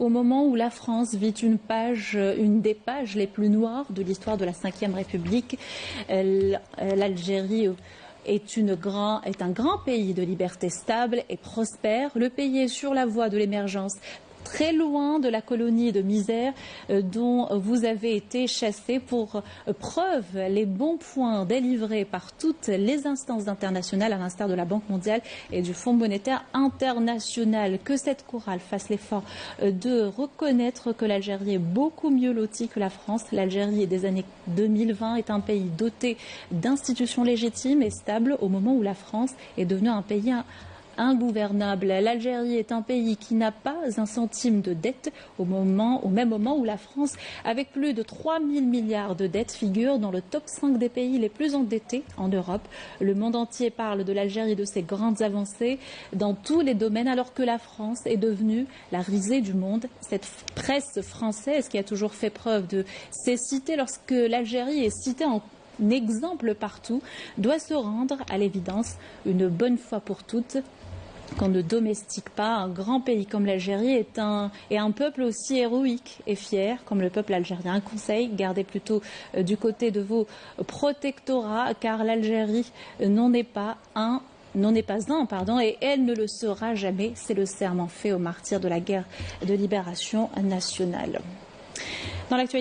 au moment où la France vit une des pages les plus noires de l'histoire de la Ve République. L'Algérie est un grand pays de liberté stable et prospère. Le pays est sur la voie de l'émergence, très loin de la colonie de misère dont vous avez été chassés. Pour preuve, les bons points délivrés par toutes les instances internationales, à l'instar de la Banque mondiale et du Fonds monétaire international. Que cette chorale fasse l'effort de reconnaître que l'Algérie est beaucoup mieux lotie que la France. L'Algérie des années 2020 est un pays doté d'institutions légitimes et stables, au moment où la France est devenue un pays ingouvernable. L'Algérie est un pays qui n'a pas un centime de dette au même moment où la France, avec plus de 3 000 milliards de dettes, figure dans le top 5 des pays les plus endettés en Europe. Le monde entier parle de l'Algérie et de ses grandes avancées dans tous les domaines, alors que la France est devenue la risée du monde. Cette presse française qui a toujours fait preuve de cécité lorsque l'Algérie est citée en exemple partout, doit se rendre à l'évidence une bonne fois pour toutes qu'on ne domestique pas un grand pays comme l'Algérie et un peuple aussi héroïque et fier comme le peuple algérien. Un conseil, gardez plutôt du côté de vos protectorats, car l'Algérie n'en est pas un, et elle ne le sera jamais. C'est le serment fait aux martyrs de la guerre de libération nationale. Dans l'actualité